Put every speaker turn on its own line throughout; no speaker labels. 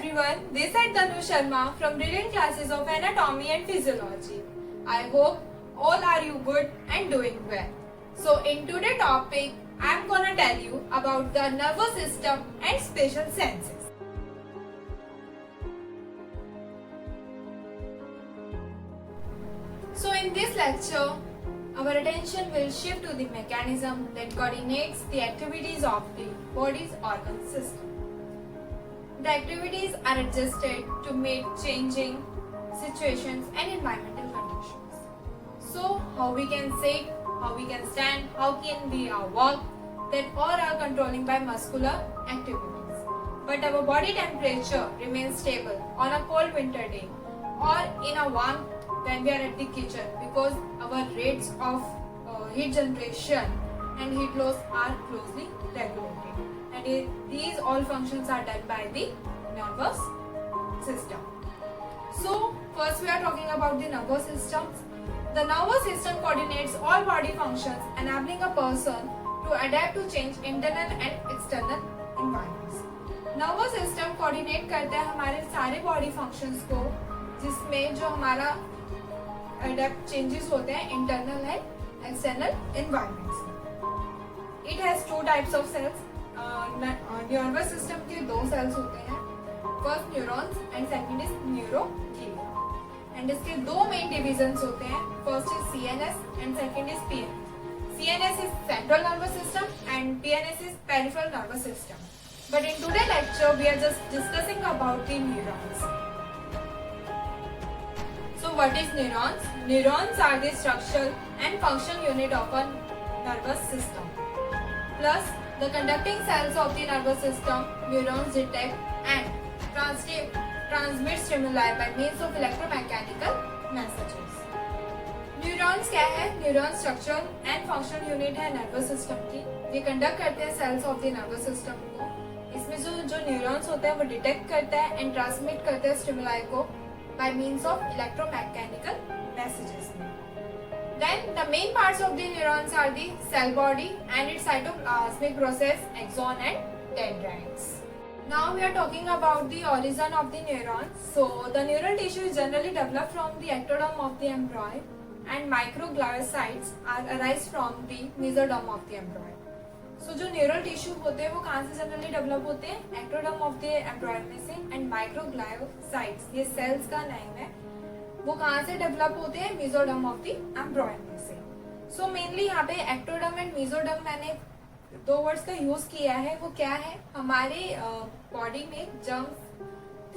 everyone, this is Tanu Sharma from Brilliant Classes of Anatomy and Physiology. I hope all are you good and doing well. So in today's topic, I am gonna tell you about the nervous system and special senses. So in this lecture, our attention will shift to the mechanism that coordinates the activities of the body's organ system. The activities are adjusted to meet changing situations and environmental conditions. So how we can sit, how we can stand, how can we walk, that all are controlling by muscular activities. But our body temperature remains stable on a cold winter day or in a warm when we are at the kitchen, because our rates of heat generation and heat loss are closely regulated, and these all functions are done by the nervous system. So first we are talking about the nervous system. The nervous system coordinates all body functions, enabling a person to adapt to change internal and external environments. Nervous system coordinate करता है हमारे सारे body functions को, जिसमें जो हमारा adapt changes होते हैं इंटरनल एंड एक्सटर्नल एनवायरनमेंट्स में. It has two types of cells. Nervous system के दो सेल्स होते हैं, first neurons and second is neuroglia. And इसके दो मेन डिविजन्स होते हैं, first is CNS and second is PNS. CNS is central nervous system and PNS is peripheral nervous system. But in today lecture we are just discussing about the neurons. So what is neurons? Neurons are the structural and function unit of a nervous system. Plus, the conducting cells of the nervous system, neurons detect and transmit stimuli by means of electromechanical messages. Neurons क्या है? Neurons structural and function unit है nervous system की. ये conduct करते हैं cells of the nervous system को. इसमें जो neurons होते हैं वो detect करता है and transmit करते हैं stimuli को by means of electromechanical messages. Then the main parts of the neurons are the cell body and its cytoplasmic process, axon and dendrites. Now we are talking about the origin of the neurons. So the neural tissue is generally developed from the ectoderm of the embryo, and microgliocytes are arise from the mesoderm of the embryo. So जो neural tissue होते हैं वो कहाँ से generally develop होते हैं? Ectoderm of the एम्ब्रॉय में से. एंड माइक्रोग्लायोसाइट्स, ये सेल्स का नेम है, वो कहाँ से डेवलप होते हैं? मेसोडर्म ऑफ द एम्ब्रॉय में से. सो मेनली यहाँ पे एक्टोडर्म एंड मेसोडर्म मैंने दो वर्ड्स का यूज किया है. वो क्या है? हमारे बॉडी में जर्म्स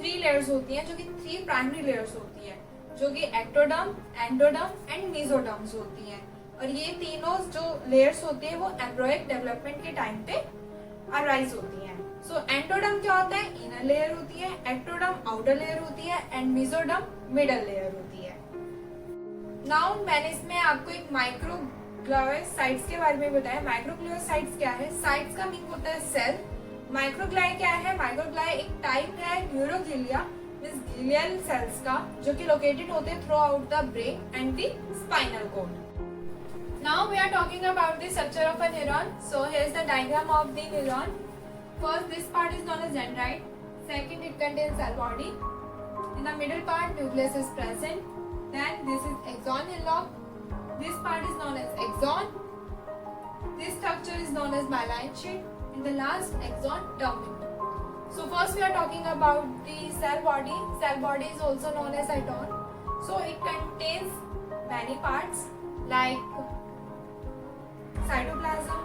3 लेयर्स होती हैं, जो कि 3 प्राइमरी लेयर्स होती है, जो कि एक्टोडर्म, एंडोडर्म एंड मेसोडर्म्स होती हैं. और ये तीनों जो लेयर्स होती है वो एम्ब्रॉयिक डेवलपमेंट के टाइम पे अराइज होती हैं. सो एंडोडर्म क्या होता है? इनर लेयर होती है, एक्टोडर्म आउटर लेयर होती है एंड मेसोडर्म मिडल लेयर होती है. नाउ मैंने इसमें आपको एक माइक्रोग्लायोसाइट्स के बारे में बताया. माइक्रोग्लायोसाइट्स क्या है? साइट्स का मीन होता है सेल. माइक्रोग्लाय क्या है? माइक्रोग्लाय एक टाइप है न्यूरोग्लिया मींस ग्लियल सेल्स का, जो कि लोकेटेड होते हैं throughout the brain and the spinal cord. Now we are talking about the structure of a neuron. So here is the diagram of the neuron. First, this part is known as dendrite. Second, it contains cell body. In the middle part, nucleus is present. Then this is axon hillock. This part is known as axon. This structure is known as myelin sheath. And the last axon terminal. So first we are talking about the cell body. Cell body is also known as cytosol. So it contains many parts like cytoplasm.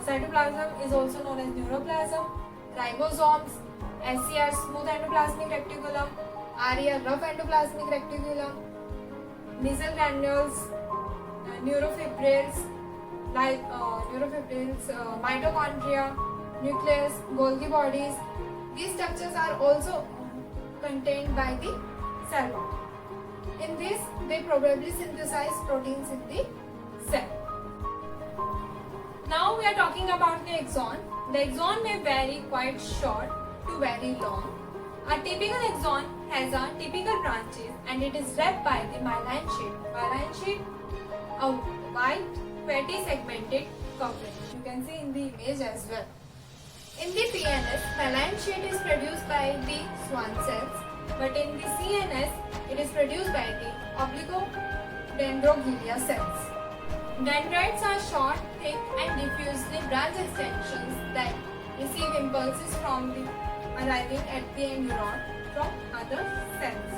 Cytoplasm is also known as neuroplasm, ribosomes, SCR smooth endoplasmic reticulum, RER rough endoplasmic reticulum, nasal granules, neurofibrils, mitochondria, nucleus, Golgi bodies. These structures are also contained by the cell body. In this, they probably synthesize proteins in the cell. Now we are talking about the axon. The axon may vary quite short to very long. A typical axon has a typical branches and it is wrapped by the myelin sheath. Myelin sheath, a white fatty segmented covering. You can see in the image as well. In the PNS, myelin sheet is produced by the Schwann cells, but in the CNS, it is produced by the oligodendrogelia cells. Dendrites are short, thick, and diffusely branched extensions that receive impulses from the arriving at the neuron from other cells.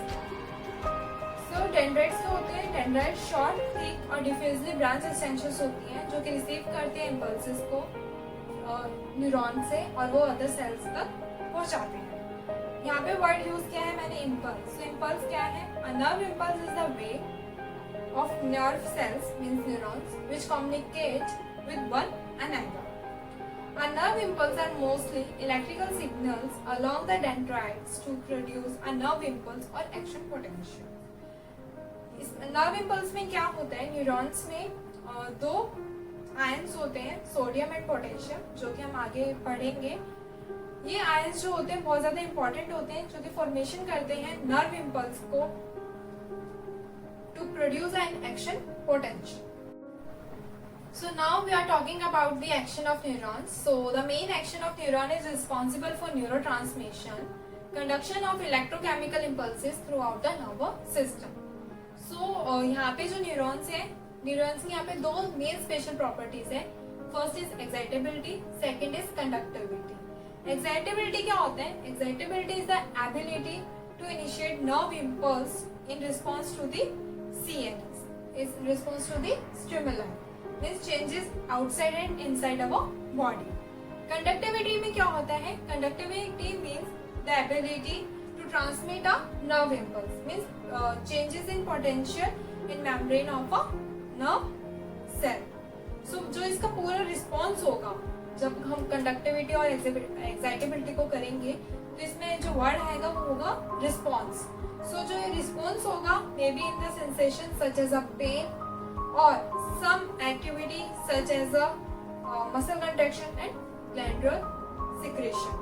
So dendrites जो होते हैं, dendrites short, thick और diffusely branched extensions होती हैं जो कि receive करते हैं impulses को न्यूरॉन से और वो अदर सेल्स तक पहुंचाते हैं. यहाँ पे वर्ड यूज किया है मैंने इम्पल्स. तो इम्पल्स क्या है? A nerve impulse is the way of nerve cells means neurons which communicate with one another. A nerve impulse are mostly electrical signals along the dendrites to produce a nerve impulse or action potential. इस nerve impulse में क्या होता है? Neurons में दो ions होते हैं, sodium and potassium, जो कि हम आगे पढ़ेंगे. ये आयंस जो होते हैं बहुत ज्यादा इंपॉर्टेंट होते हैं, जो कि फॉर्मेशन करते हैं नर्व इम्पल्स को to produce an action potential. So now we are talking about the action of neurons. So the main action of neuron is responsible for neurotransmission, conduction of electrochemical impulses throughout the nervous system. So यहाँ पे जो neurons हैं, neurons की यहाँ पे दो main special properties है. First is excitability, second is conductivity. Excitability क्या होता है? Excitability is the ability to initiate nerve impulse in response to the CNS, is in response to the stimuli, means changes outside and inside our body. Conductivity में क्या होता है? Conductivity means the ability to transmit a nerve impulse, means changes in potential in membrane of a nerve cell. So जो इसका पूरा response होगा जब हम conductivity और excitability को करेंगे, तो इसमें जो word आएगा वो होगा response. So जो ये response होगा may be in the sensation such as a pain or some activity such as a muscle contraction and glandular secretion.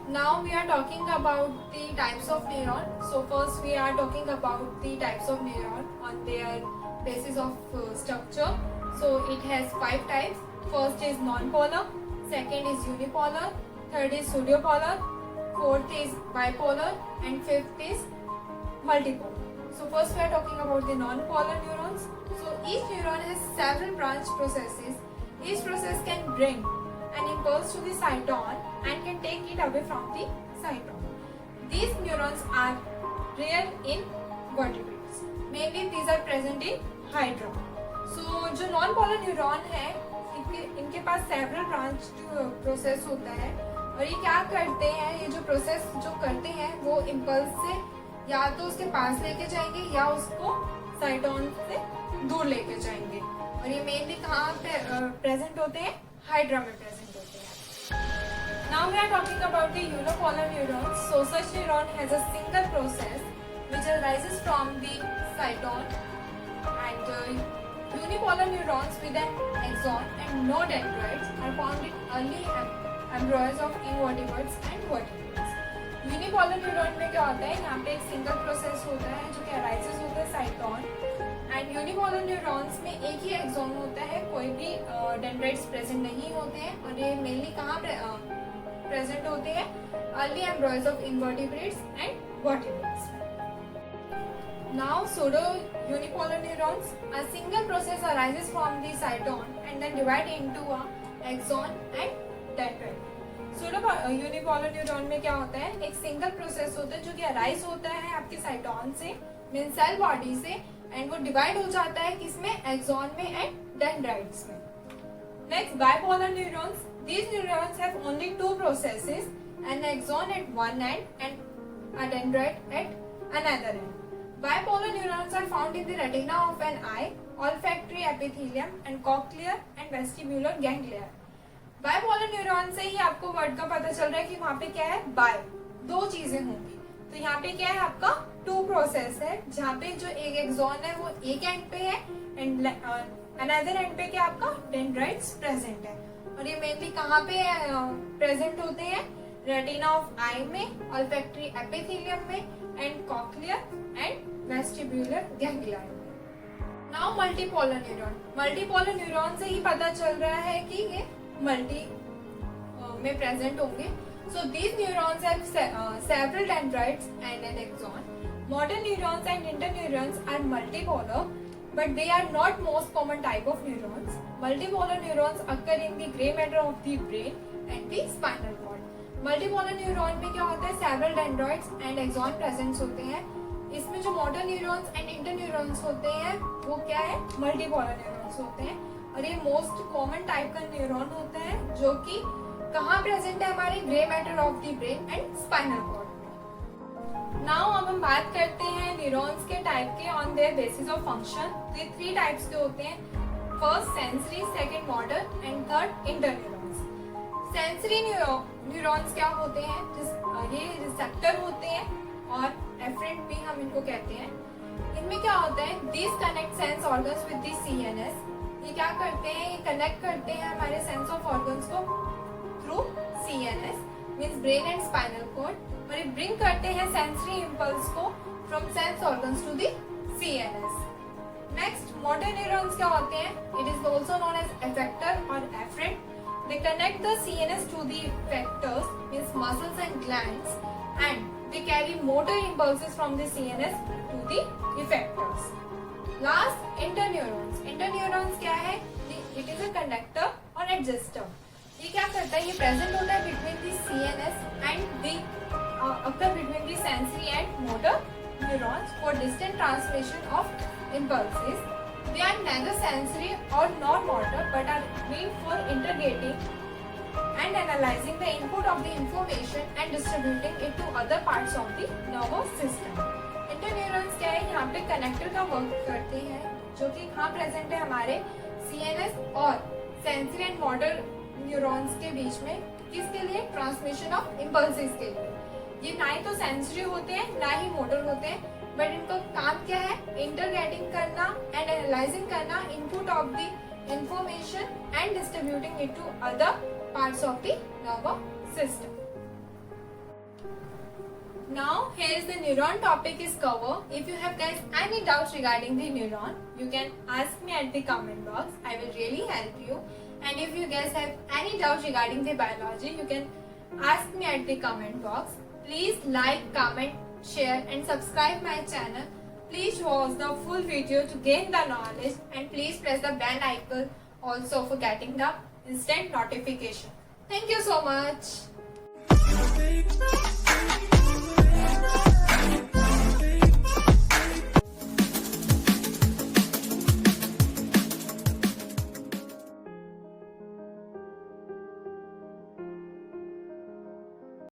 Now we are talking about the types of neuron. So first we are talking about the types of neuron on their basis of structure. So it has 5 types. First is non-polar, second is unipolar, third is pseudopolar, fourth is bipolar, and fifth is multipolar. So first we are talking about the non-polar neurons. So each neuron has several branch processes. Each process can bring an impulse to the cyton and can take it away from the cyton. These neurons are rare in vertebrates. Mainly these are present in Hydra. So जो non-polar neuron है, इनके पास several branch process होता है और ये क्या करते हैं? ये जो प्रोसेस जो करते हैं वो इम्पल्स से या तो उसके पास लेके जाएंगे या उसको साइटोन से दूर लेके जाएंगे. और ये मेनली कहाँ पे प्रेजेंट होते हैं? हाइड्रा में प्रेजेंट होते हैं. Now we are talking about the unipolar neurons. So such neuron has a single process which arises from the cyton, and unipolar neurons with an axon and no dendrites are found in early embryos of invertebrates and vertebrates. Unipolar neuron में क्या होता है? यहाँ पे एक single process होता है जो कि अराइजेस होता है साइटोन, एंड यूनिपोलर न्यूरॉन्स में एक ही एक्सॉन होता है, कोई भी डेंड्राइट्स प्रेजेंट नहीं होते हैं और ये मेनली कहाँ प्रेजेंट होते हैं? Early embryos of invertebrates and vertebrates. Now pseudo unipolar neurons, a single process arises from the cyton and then divide into a axon and dendrite. Pseudo unipolar neuron में क्या होता है? एक सिंगल प्रोसेस होता है जो कि अराइज होता है आपके साइटोन से, मीन सेल बॉडी से, एंड वो डिवाइड हो जाता है किसमें? एक्सॉन में एंड डेंड्राइट्स में. Next bipolar neurons. These neurons have only 2 processes, an axon at one end and a dendrite at another end. Bipolar neurons are found in the retina of an eye, olfactory epithelium, and cochlear and vestibular ganglia. Bipolar neuron से ही आपको word का पता चल रहा है कि वहाँ पे क्या है? बाय, दो चीजें होंगी. तो यहाँ पे क्या है? आपका 2 प्रोसेस है जहाँ पे जो एक एक्सॉन है वो एक एंड पे है एंड अनदर एंड पे क्या आपका डेंड्राइट्स प्रेजेंट है. और ये मेनली कहाँ पे प्रेजेंट होते हैं? रेटिना ऑफ आई में, ऑल्फैक्टरी एपिथेलियम में, and cochlear and vestibular ganglia में. Now multipolar neuron. Multipolar neuron से ही पता चल रहा है कि ये में प्रेजेंट होंगे. So these neurons have several dendrites and an axon. Motor neurons and interneurons are multipolar, but they are not most common type of neurons. Multipolar neurons occur in the gray matter of the brain and the spinal cord. Multipolar neuron में क्या होता है, several dendrites and axon present होते हैं. इसमें जो motor neurons and interneurons होते हैं वो क्या है, मल्टीपोलर न्यूरॉन्स होते हैं. और ये मोस्ट कॉमन टाइप का न्यूरॉन होता है जो कि कहाँ प्रेजेंट है, हमारे grey matter of the brain and spinal cord में. नाउ अब हम बात करते हैं न्यूरॉन्स के टाइप के on their basis of function. तो ये 3 टाइप्स के होते हैं. First sensory, second motor and third interneurons. Sensory neurons क्या होते हैं, ये रिसेप्टर होते हैं और एफरेंट भी हम इनको कहते हैं. इनमें क्या होता है, this connect sense organs with the CNS. ये क्या करते हैं, ये कनेक्ट करते हैं हमारे सेंस ऑफ ऑर्गन्स को through CNS means brain and spinal cord. और ये ब्रिंग करते हैं सेंसरी इंपल्स को from sense organs to the CNS. Next motor neurons क्या होते हैं, it is also known as effector और efferent. They connect the CNS to the effectors means muscles and glands and they carry motor impulses from the CNS to the effectors. Last, interneurons. Interneurons क्या है, it is a conductor or adjuster. ये क्या करता है, ये present होता है between the CNS and the occur between the sensory and motor neurons for distant transmission of impulses. They are neither sensory or nor motor but are meant for integrating and analyzing the input of the information and distributing it to other parts of the nervous system. Interneurons क्या है, यहाँ पे connector का work करते हैं जो कि कहाँ प्रेजेंट है, हमारे CNS और सेंसरी एंड मोटर न्यूरॉन्स के बीच में. किसके लिए, ट्रांसमिशन ऑफ इम्पल्सेस के लिए. ये ना ही तो सेंसरी होते हैं ना ही मोटर होते हैं, बट इनका काम क्या है, इंटरगेटिंग करना एंड एनालाइजिंग करना input of the information and distributing it to other parts of the nervous system. Now here is the neuron topic is covered. If you have guys any doubts regarding the neuron, you can ask me at the comment box. I will really help you. And if you guys have any doubts regarding the biology, you can ask me at the comment box. Please like, comment, share and subscribe my channel. Please watch the full video to gain the knowledge and please press the bell icon also for getting the instant notification. Thank you so much.